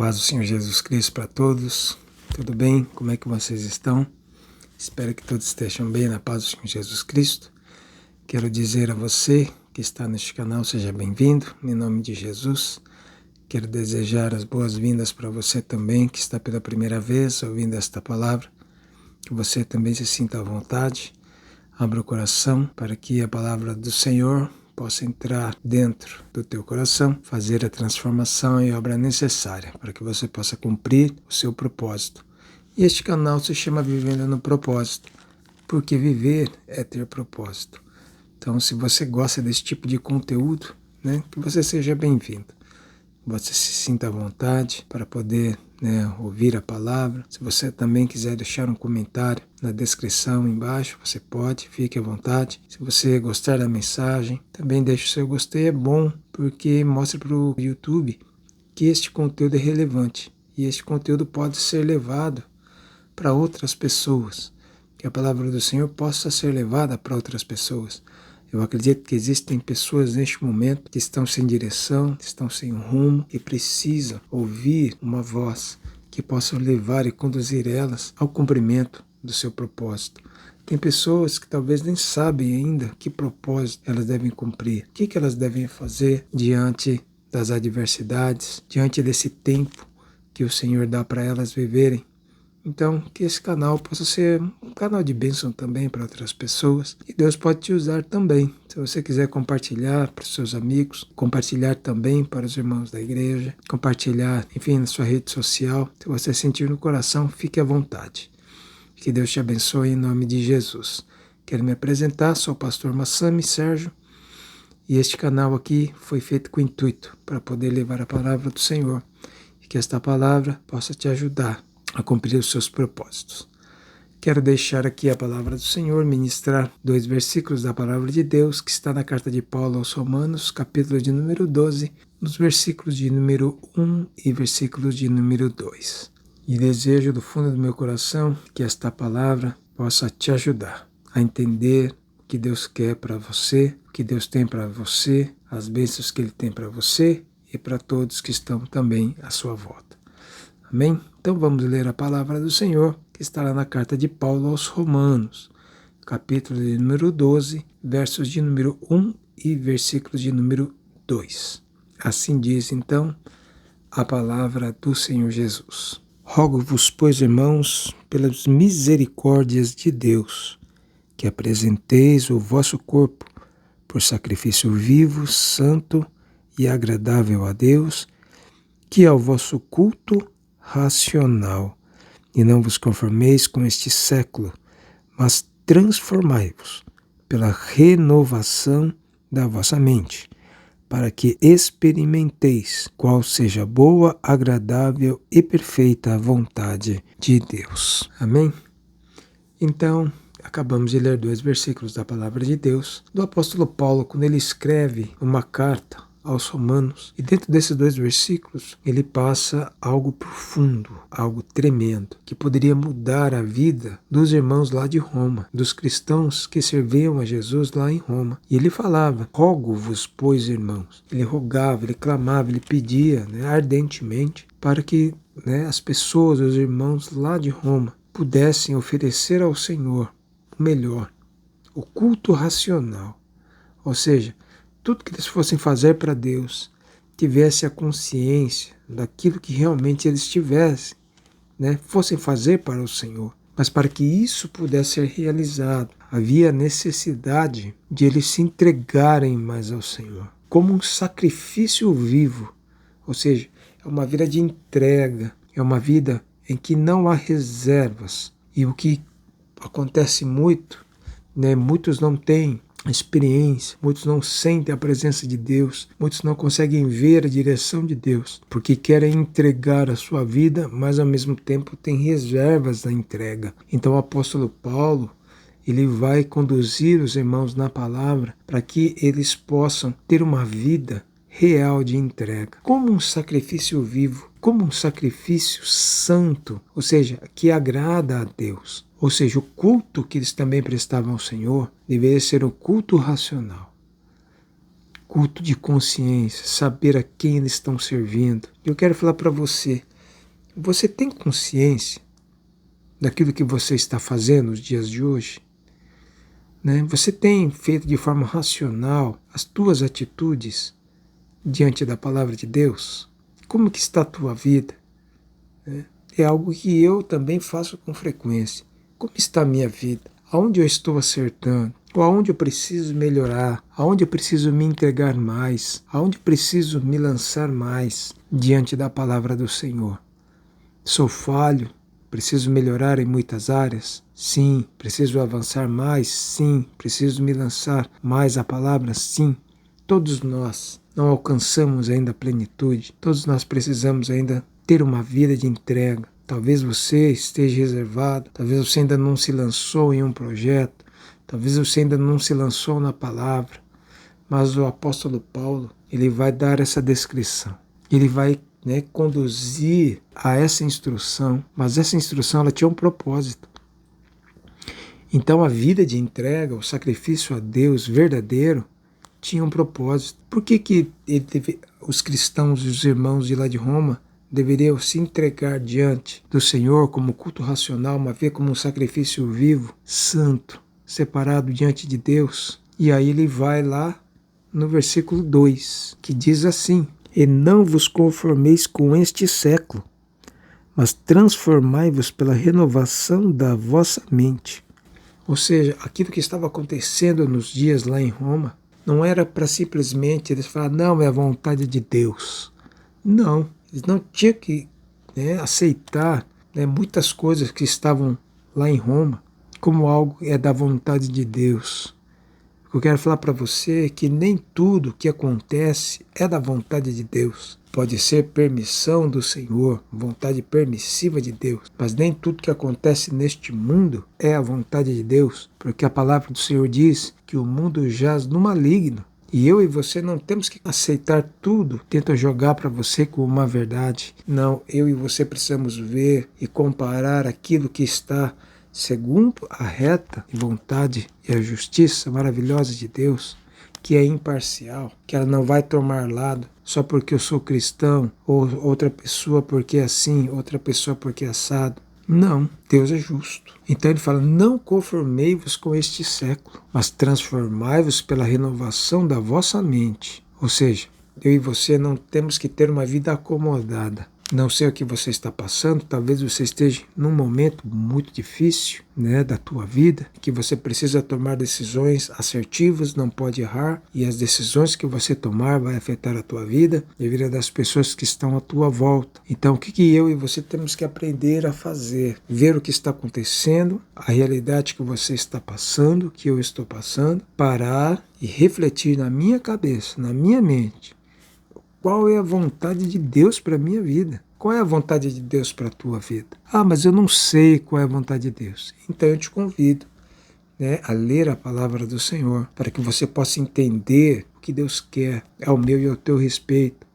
paz do Senhor Jesus Cristo para todos. Tudo bem? Como é que vocês estão? Espero que todos estejam bem na paz do Senhor Jesus Cristo. Quero dizer a você que está neste canal, seja bem-vindo, em nome de Jesus. Quero desejar as boas-vindas para você também, que está pela primeira vez ouvindo esta palavra. Que você também se sinta à vontade, abra o coração para que a palavra do Senhor possa entrar dentro do teu coração, fazer a transformação e obra necessária para que você possa cumprir o seu propósito. E este canal se chama Vivendo no Propósito, porque viver é ter propósito. Então, se você gosta desse tipo de conteúdo, que você seja bem-vindo. Você se sinta à vontade para poder ouvir a palavra. Se você também quiser deixar um comentário na descrição embaixo, você pode, fique à vontade. Se você gostar da mensagem, também deixe o seu gostei, é bom, porque mostra para o YouTube que este conteúdo é relevante e este conteúdo pode ser levado para outras pessoas, que a palavra do Senhor possa ser levada para outras pessoas. Eu acredito que existem pessoas neste momento que estão sem direção, estão sem rumo e precisam ouvir uma voz que possa levar e conduzir elas ao cumprimento do seu propósito. Tem pessoas que talvez nem sabem ainda que propósito elas devem cumprir, o que elas devem fazer diante das adversidades, diante desse tempo que o Senhor dá para elas viverem. Então, que esse canal possa ser um canal de bênção também para outras pessoas. E Deus pode te usar também. Se você quiser compartilhar para os seus amigos, compartilhar também para os irmãos da igreja, compartilhar, enfim, na sua rede social. Se você sentir no coração, fique à vontade. Que Deus te abençoe em nome de Jesus. Quero me apresentar, sou o pastor Massami Sérgio. E este canal aqui foi feito com o intuito para poder levar a palavra do Senhor. E que esta palavra possa te ajudar a cumprir os seus propósitos. Quero deixar aqui a palavra do Senhor, ministrar 2 versículos da palavra de Deus, que está na carta de Paulo aos Romanos, capítulo de número 12, nos versículos de número 1 e versículos de número 2. E desejo do fundo do meu coração que esta palavra possa te ajudar a entender o que Deus quer para você, o que Deus tem para você, as bênçãos que Ele tem para você e para todos que estão também à sua volta. Amém? Então vamos ler a palavra do Senhor, que está lá na carta de Paulo aos Romanos, capítulo de número 12, versos de número 1 e versículos de número 2. Assim diz, então, a palavra do Senhor Jesus. Rogo-vos, pois, irmãos, pelas misericórdias de Deus, que apresenteis o vosso corpo por sacrifício vivo, santo e agradável a Deus, que é o vosso culto racional, e não vos conformeis com este século, mas transformai-vos pela renovação da vossa mente, para que experimenteis qual seja a boa, agradável e perfeita vontade de Deus. Amém? Então, acabamos de ler 2 versículos da palavra de Deus, do apóstolo Paulo, quando ele escreve uma carta aos Romanos. E dentro desses 2 versículos, ele passa algo profundo, algo tremendo, que poderia mudar a vida dos irmãos lá de Roma, dos cristãos que serviam a Jesus lá em Roma. E ele falava, rogo-vos, pois, irmãos. Ele rogava, ele clamava, ele pedia ardentemente para que as pessoas, os irmãos lá de Roma, pudessem oferecer ao Senhor o melhor, o culto racional. Ou seja, tudo que eles fossem fazer para Deus, tivesse a consciência daquilo que realmente eles tivessem, fossem fazer para o Senhor. Mas para que isso pudesse ser realizado, havia necessidade de eles se entregarem mais ao Senhor, como um sacrifício vivo. Ou seja, é uma vida de entrega, é uma vida em que não há reservas. E o que acontece muito, muitos não têm experiência, muitos não sentem a presença de Deus, muitos não conseguem ver a direção de Deus, porque querem entregar a sua vida, mas ao mesmo tempo têm reservas na entrega. Então o apóstolo Paulo, ele vai conduzir os irmãos na palavra para que eles possam ter uma vida real de entrega, como um sacrifício vivo, como um sacrifício santo, ou seja, que agrada a Deus. Ou seja, o culto que eles também prestavam ao Senhor deveria ser o culto racional. culto de consciência, saber a quem eles estão servindo. Eu quero falar para você, você tem consciência daquilo que você está fazendo nos dias de hoje? Né? Você tem feito de forma racional as tuas atitudes diante da palavra de Deus? Como que está a tua vida? Né? É algo que eu também faço com frequência. Como está a minha vida? Aonde eu estou acertando? Ou aonde eu preciso melhorar? Aonde eu preciso me entregar mais? Aonde eu preciso me lançar mais diante da palavra do Senhor? Sou falho? Preciso melhorar em muitas áreas? Sim. Preciso avançar mais? Sim. Preciso me lançar mais à palavra? Sim. Todos nós não alcançamos ainda a plenitude. Todos nós precisamos ainda ter uma vida de entrega. Talvez você esteja reservado, talvez você ainda não se lançou em um projeto, talvez você ainda não se lançou na palavra, mas o apóstolo Paulo, ele vai dar essa descrição. Ele vai conduzir a essa instrução, mas essa instrução ela tinha um propósito. Então a vida de entrega, o sacrifício a Deus verdadeiro, tinha um propósito. Por que os cristãos e os irmãos de lá de Roma deveriam se entregar diante do Senhor como culto racional, uma vez como um sacrifício vivo, santo, separado diante de Deus? E aí ele vai lá no versículo 2, que diz assim: e não vos conformeis com este século, mas transformai-vos pela renovação da vossa mente. Ou seja, aquilo que estava acontecendo nos dias lá em Roma, não era para simplesmente eles falar, não, é a vontade de Deus. Não, eles não tinham que aceitar muitas coisas que estavam lá em Roma como algo é da vontade de Deus. Eu quero falar para você que nem tudo que acontece é da vontade de Deus. Pode ser permissão do Senhor, vontade permissiva de Deus, mas nem tudo que acontece neste mundo é a vontade de Deus, porque a palavra do Senhor diz que o mundo jaz no maligno. E eu e você não temos que aceitar tudo, tenta jogar para você como uma verdade. Não, eu e você precisamos ver e comparar aquilo que está segundo a reta vontade e a justiça maravilhosa de Deus, que é imparcial, que ela não vai tomar lado só porque eu sou cristão, ou outra pessoa porque é assim, outra pessoa porque é assado. Não, Deus é justo. Então ele fala, não conformei-vos com este século, mas transformai-vos pela renovação da vossa mente. Ou seja, eu e você não temos que ter uma vida acomodada. Não sei o que você está passando, talvez você esteja num momento muito difícil da tua vida, que você precisa tomar decisões assertivas, não pode errar, e as decisões que você tomar vai afetar a tua vida e a vida das pessoas que estão à tua volta. Então o que eu e você temos que aprender a fazer? Ver o que está acontecendo, a realidade que você está passando, que eu estou passando, parar e refletir na minha cabeça, na minha mente, qual é a vontade de Deus para a minha vida? Qual é a vontade de Deus para a tua vida? Ah, mas eu não sei qual é a vontade de Deus. Então eu te convido a ler a palavra do Senhor, para que você possa entender o que Deus quer ao meu e ao teu respeito.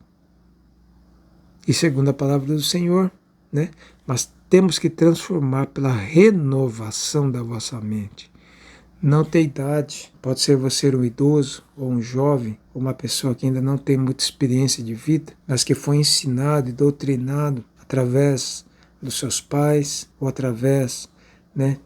E segundo a palavra do Senhor, mas temos que transformar pela renovação da vossa mente. Não tem idade, pode ser você um idoso ou um jovem, ou uma pessoa que ainda não tem muita experiência de vida, mas que foi ensinado e doutrinado através dos seus pais ou através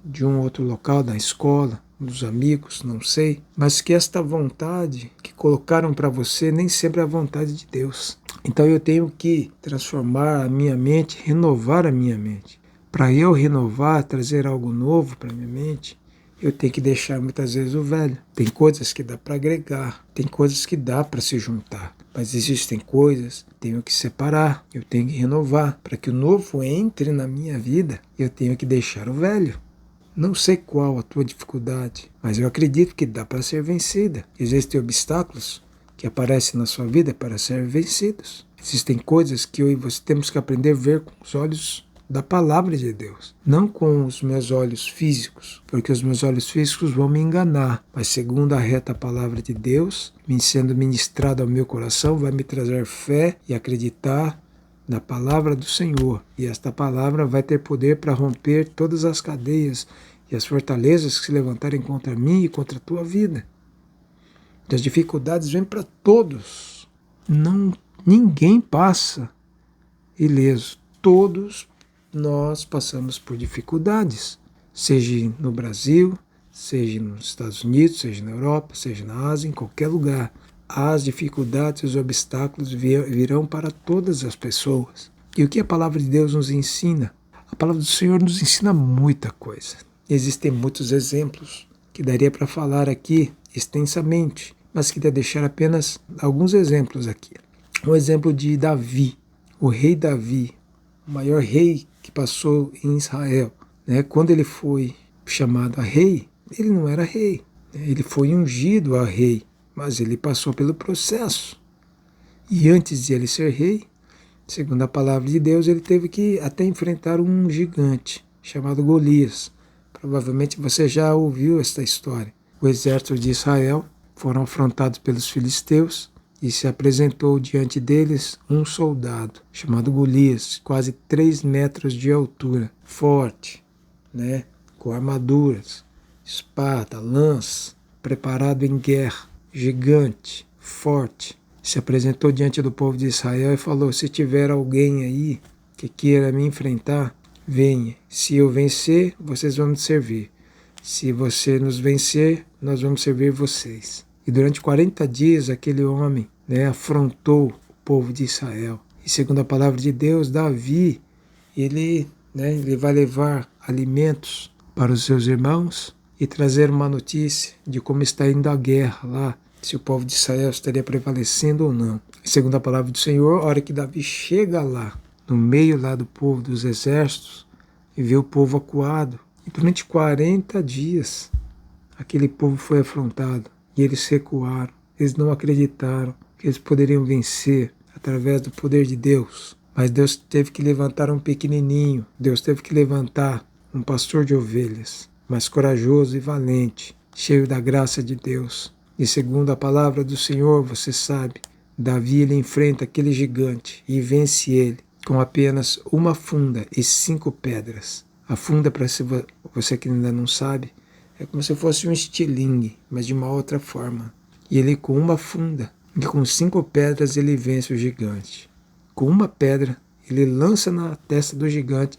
de um outro local, da escola, dos amigos, não sei, mas que esta vontade que colocaram para você nem sempre é a vontade de Deus. Então eu tenho que transformar a minha mente, renovar a minha mente. Para eu renovar, trazer algo novo para a minha mente, eu tenho que deixar muitas vezes o velho. Tem coisas que dá para agregar, tem coisas que dá para se juntar, mas existem coisas que tenho que separar, eu tenho que renovar. Para que o novo entre na minha vida, eu tenho que deixar o velho. Não sei qual a tua dificuldade, mas eu acredito que dá para ser vencida. Existem obstáculos que aparecem na sua vida para ser vencidos. Existem coisas que eu e você temos que aprender a ver com os olhos da palavra de Deus, não com os meus olhos físicos, porque os meus olhos físicos vão me enganar, mas segundo a reta palavra de Deus, sendo ministrada ao meu coração, vai me trazer fé e acreditar na palavra do Senhor, e esta palavra vai ter poder para romper todas as cadeias e as fortalezas que se levantarem contra mim e contra a tua vida. As dificuldades vêm para todos. Ninguém passa ileso. Todos nós passamos por dificuldades, seja no Brasil, seja nos Estados Unidos, seja na Europa, seja na Ásia, em qualquer lugar. As dificuldades, os obstáculos virão para todas as pessoas. E o que a palavra de Deus nos ensina? A palavra do Senhor nos ensina muita coisa. Existem muitos exemplos que daria para falar aqui extensamente, mas queria deixar apenas alguns exemplos aqui. Um exemplo de Davi, o rei Davi, o maior rei que passou em Israel. Quando ele foi chamado a rei, ele não era rei. Ele foi ungido a rei, mas ele passou pelo processo. E antes de ele ser rei, segundo a palavra de Deus, ele teve que até enfrentar um gigante chamado Golias. Provavelmente você já ouviu esta história. O exército de Israel foram afrontados pelos filisteus e se apresentou diante deles um soldado chamado Golias, quase 3 metros de altura, forte, com armaduras, espada, lança, preparado em guerra, gigante, forte. Se apresentou diante do povo de Israel e falou: se tiver alguém aí que queira me enfrentar, venha. Se eu vencer, vocês vão me servir. Se você nos vencer, nós vamos servir vocês. E durante 40 dias aquele homem afrontou o povo de Israel. E segundo a palavra de Deus, Davi, ele vai levar alimentos para os seus irmãos e trazer uma notícia de como está indo a guerra lá, se o povo de Israel estaria prevalecendo ou não. Segundo a palavra do Senhor, a hora que Davi chega lá, no meio lá do povo, dos exércitos, e vê o povo acuado, e durante 40 dias aquele povo foi afrontado, e eles recuaram, eles não acreditaram que eles poderiam vencer através do poder de Deus. Mas Deus teve que levantar um pequenininho, Deus teve que levantar um pastor de ovelhas, mas corajoso e valente, cheio da graça de Deus. E segundo a palavra do Senhor, você sabe, Davi ele enfrenta aquele gigante e vence ele com apenas uma funda e 5 pedras. A funda, para você que ainda não sabe, é como se fosse um estilingue, mas de uma outra forma. E ele com uma funda e com 5 pedras ele vence o gigante. Com uma pedra ele lança na testa do gigante,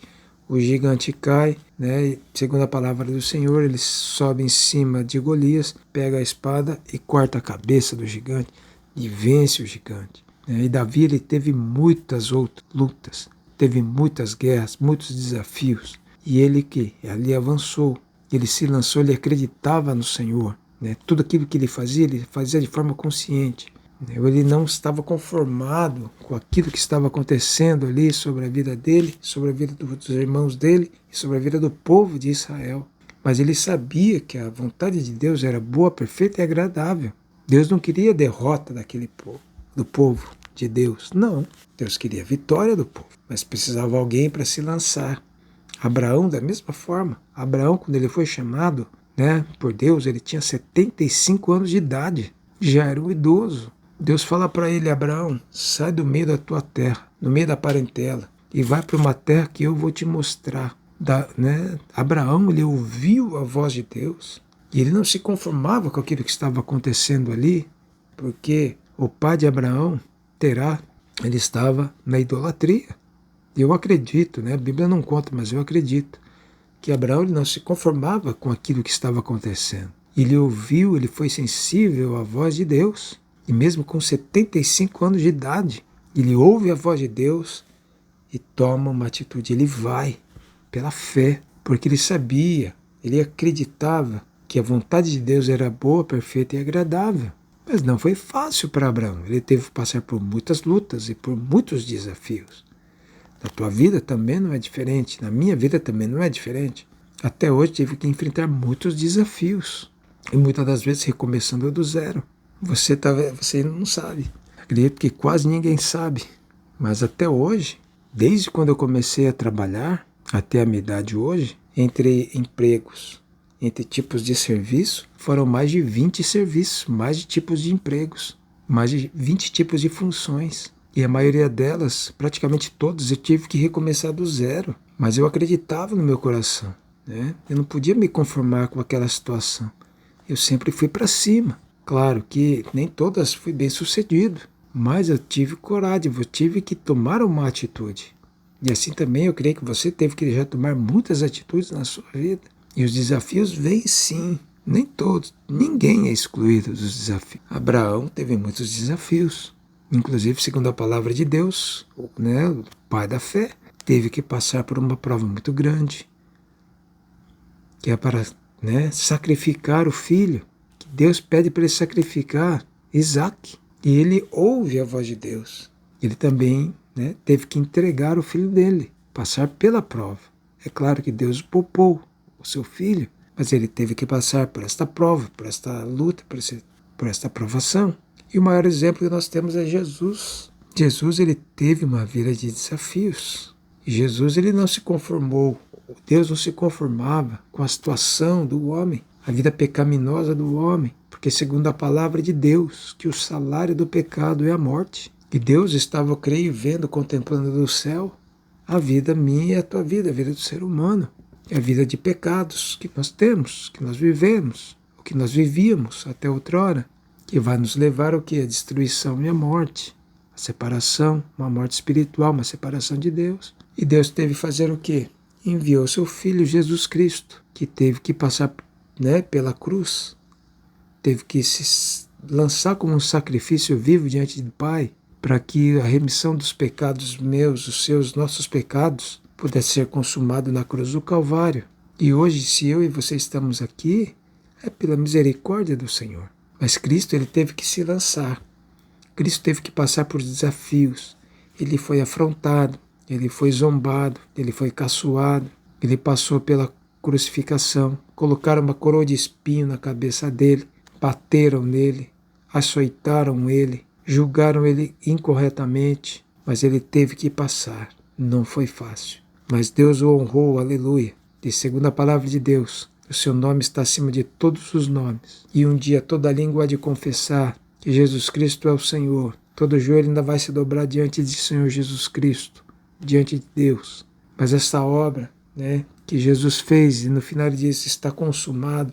o gigante cai, e, segundo a palavra do Senhor, ele sobe em cima de Golias, pega a espada e corta a cabeça do gigante e vence o gigante. E Davi ele teve muitas outras lutas, teve muitas guerras, muitos desafios, e ele que ali avançou, ele se lançou, ele acreditava no Senhor. Tudo aquilo que ele fazia de forma consciente. Ele não estava conformado com aquilo que estava acontecendo ali sobre a vida dele, sobre a vida dos irmãos dele e sobre a vida do povo de Israel. Mas ele sabia que a vontade de Deus era boa, perfeita e agradável. Deus não queria a derrota daquele povo, do povo de Deus. Não, Deus queria a vitória do povo, mas precisava alguém para se lançar. Abraão, da mesma forma. Abraão, quando ele foi chamado por Deus, ele tinha 75 anos de idade, já era um idoso. Deus fala para ele: Abraão, sai do meio da tua terra, no meio da parentela, e vai para uma terra que eu vou te mostrar. Abraão, ele ouviu a voz de Deus, e ele não se conformava com aquilo que estava acontecendo ali, porque o pai de Abraão, Terá, ele estava na idolatria. E eu acredito, a Bíblia não conta, mas eu acredito, que Abraão ele não se conformava com aquilo que estava acontecendo. Ele ouviu, ele foi sensível à voz de Deus. E mesmo com 75 anos de idade, ele ouve a voz de Deus e toma uma atitude. Ele vai pela fé, porque ele sabia, ele acreditava que a vontade de Deus era boa, perfeita e agradável. Mas não foi fácil para Abraão. Ele teve que passar por muitas lutas e por muitos desafios. Na tua vida também não é diferente, na minha vida também não é diferente. Até hoje tive que enfrentar muitos desafios, e muitas das vezes recomeçando do zero. Você não sabe, acredito que quase ninguém sabe, mas até hoje, desde quando eu comecei a trabalhar, até a minha idade hoje, entre empregos, entre tipos de serviço, foram mais de 20 serviços, mais de tipos de empregos, mais de 20 tipos de funções. E a maioria delas, praticamente todas, eu tive que recomeçar do zero. Mas eu acreditava no meu coração. Eu não podia me conformar com aquela situação. Eu sempre fui para cima. Claro que nem todas fui bem sucedido, mas eu tive coragem, eu tive que tomar uma atitude. E assim também eu creio que você teve que já tomar muitas atitudes na sua vida. E os desafios vêm sim, nem todos, ninguém é excluído dos desafios. Abraão teve muitos desafios, inclusive segundo a palavra de Deus, né, o pai da fé, teve que passar por uma prova muito grande, que é para, né, sacrificar o filho, que Deus pede para ele sacrificar Isaac. E ele ouve a voz de Deus. Ele também, né, teve que entregar o filho dele, passar pela prova. É claro que Deus poupou o seu filho, mas ele teve que passar por esta prova, por esta luta, por esta provação. E o maior exemplo que nós temos é Jesus. Jesus, ele teve uma vida de desafios. E Jesus, ele não se conformou, Deus não se conformava com a situação do homem, a vida pecaminosa do homem, porque segundo a palavra de Deus, que o salário do pecado é a morte. E Deus estava, eu creio, vendo, contemplando do céu a vida minha e a tua vida, a vida do ser humano, a vida de pecados que nós temos, que nós vivemos, o que nós vivíamos até outrora, que vai nos levar ao que? A destruição e a morte, a separação, uma morte espiritual, uma separação de Deus. E Deus teve que fazer o quê? Enviou seu Filho Jesus Cristo, que teve que passar, né, pela cruz, teve que se lançar como um sacrifício vivo diante do Pai, para que a remissão dos pecados meus, os seus, nossos pecados, pudesse ser consumado na cruz do Calvário. E hoje, se eu e você estamos aqui, é pela misericórdia do Senhor. Mas Cristo, ele teve que se lançar. Cristo teve que passar por desafios. Ele foi afrontado, ele foi zombado, ele foi caçoado, ele passou pela crucificação, colocaram uma coroa de espinho na cabeça dele, bateram nele, açoitaram ele, julgaram ele incorretamente, mas ele teve que passar. Não foi fácil. Mas Deus o honrou, aleluia. E segundo a palavra de Deus, o seu nome está acima de todos os nomes. E um dia toda língua há de confessar que Jesus Cristo é o Senhor. Todo joelho ainda vai se dobrar diante de Senhor Jesus Cristo, diante de Deus. Mas essa obra, né, que Jesus fez e no final ele disse está consumado,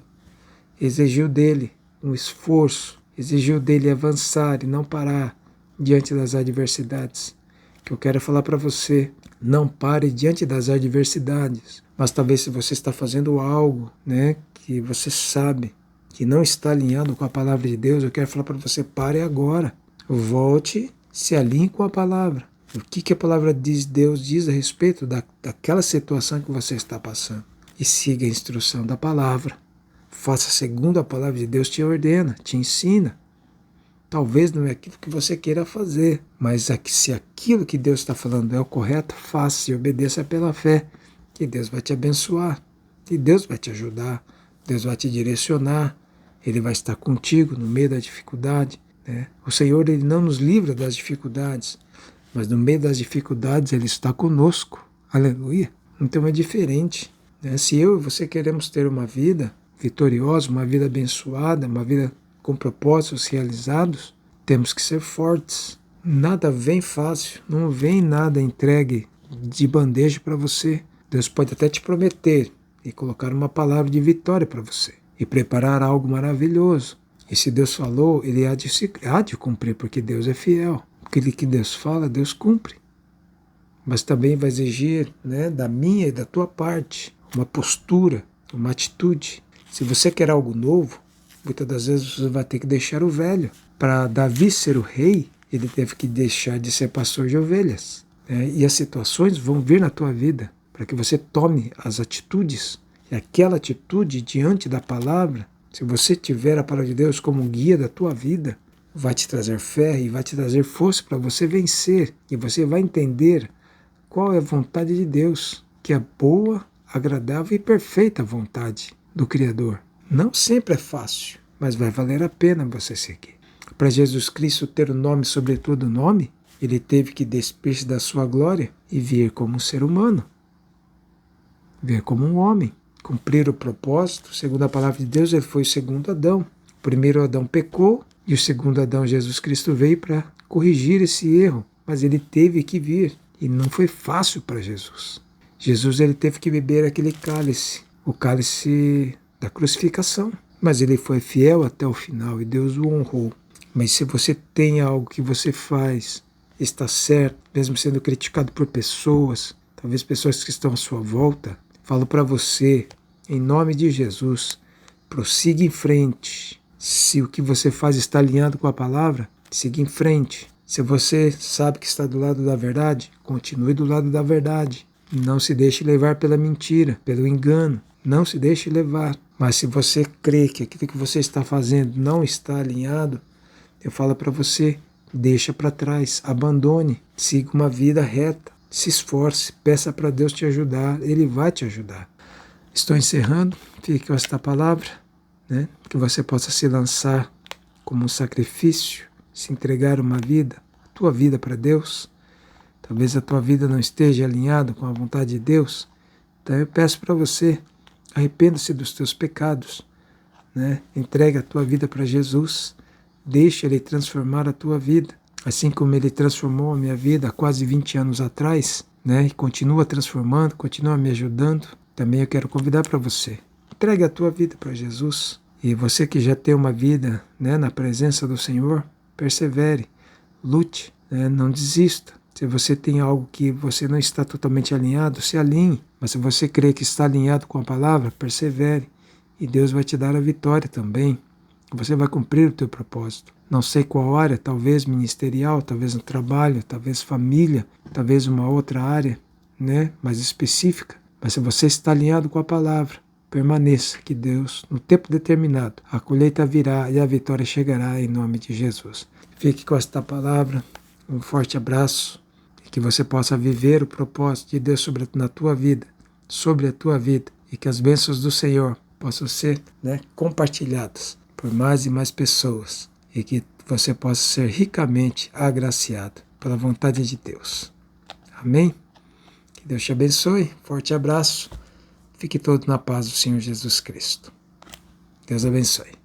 exigiu dele um esforço, exigiu dele avançar e não parar diante das adversidades. Que eu quero falar para você, não pare diante das adversidades. Mas talvez se você está fazendo algo, né, que você sabe que não está alinhado com a palavra de Deus, eu quero falar para você, pare agora. Volte, se alinhe com a palavra. O que a palavra de Deus diz a respeito daquela situação que você está passando. E siga a instrução da palavra. Faça segundo a palavra de Deus te ordena, te ensina. Talvez não é aquilo que você queira fazer, mas se aquilo que Deus está falando é o correto, faça e obedeça pela fé, que Deus vai te abençoar, que Deus vai te ajudar, Deus vai te direcionar, Ele vai estar contigo no meio da dificuldade. Né? O Senhor, Ele não nos livra das dificuldades, mas no meio das dificuldades Ele está conosco. Aleluia! Então é diferente. Né? Se eu e você queremos ter uma vida vitoriosa, uma vida abençoada, uma vida com propósitos realizados, temos que ser fortes. Nada vem fácil, não vem nada entregue de bandeja para você. Deus pode até te prometer e colocar uma palavra de vitória para você e preparar algo maravilhoso. E se Deus falou, Ele há de cumprir, porque Deus é fiel. Aquilo que Deus fala, Deus cumpre. Mas também vai exigir, né, da minha e da tua parte uma postura, uma atitude. Se você quer algo novo, muitas das vezes você vai ter que deixar o velho. Para Davi ser o rei, ele teve que deixar de ser pastor de ovelhas. Né? E as situações vão vir na tua vida para que você tome as atitudes. E aquela atitude diante da palavra, se você tiver a palavra de Deus como guia da tua vida, vai te trazer fé e vai te trazer força para você vencer. E você vai entender qual é a vontade de Deus, que é boa, agradável e perfeita vontade do Criador. Não sempre é fácil, mas vai valer a pena você seguir. Para Jesus Cristo ter o nome sobre todo nome, Ele teve que despir-se da sua glória e vir como um ser humano, vir como um homem, cumprir o propósito. Segundo a palavra de Deus, Ele foi o segundo Adão. O primeiro Adão pecou e o segundo Adão, Jesus Cristo, veio para corrigir esse erro, mas Ele teve que vir e não foi fácil para Jesus. Jesus, ele teve que beber aquele cálice, o cálice da crucificação. mas ele foi fiel até o final e Deus o honrou. Mas se você tem algo que você faz, está certo, mesmo sendo criticado por pessoas, talvez pessoas que estão à sua volta, falo para você, em nome de Jesus, prossiga em frente. Se o que você faz está alinhado com a palavra, siga em frente. Se você sabe que está do lado da verdade, continue do lado da verdade. Não se deixe levar pela mentira, pelo engano. Não se deixe levar. Mas se você crê que aquilo que você está fazendo não está alinhado, eu falo para você, deixa para trás, abandone, siga uma vida reta, se esforce, peça para Deus te ajudar, Ele vai te ajudar. Estou encerrando, fique com esta palavra, né? Que você possa se lançar como um sacrifício, se entregar uma vida, a tua vida para Deus. Talvez a tua vida não esteja alinhada com a vontade de Deus, então eu peço para você, arrependa-se dos teus pecados, né? Entrega a tua vida para Jesus, deixa Ele transformar a tua vida, assim como Ele transformou a minha vida há quase 20 anos atrás, né? E continua transformando, continua me ajudando. Também eu quero convidar para você, entregue a tua vida para Jesus. E você que já tem uma vida, né, na presença do Senhor, persevere, lute, né? Não desista. Se você tem algo que você não está totalmente alinhado, se alinhe. Mas se você crê que está alinhado com a palavra, persevere. E Deus vai te dar a vitória também. Você vai cumprir o teu propósito. Não sei qual área, talvez ministerial, talvez no trabalho, talvez família, talvez uma outra área, né, mais específica. Mas se você está alinhado com a palavra, permaneça, que Deus, no tempo determinado, a colheita virá e a vitória chegará em nome de Jesus. Fique com esta palavra, um forte abraço, e que você possa viver o propósito de Deus sobre a tua vida, e que as bênçãos do Senhor possam ser, né, compartilhadas por mais e mais pessoas, e que você possa ser ricamente agraciado pela vontade de Deus. Amém? Que Deus te abençoe, forte abraço, fique todo na paz do Senhor Jesus Cristo. Deus abençoe.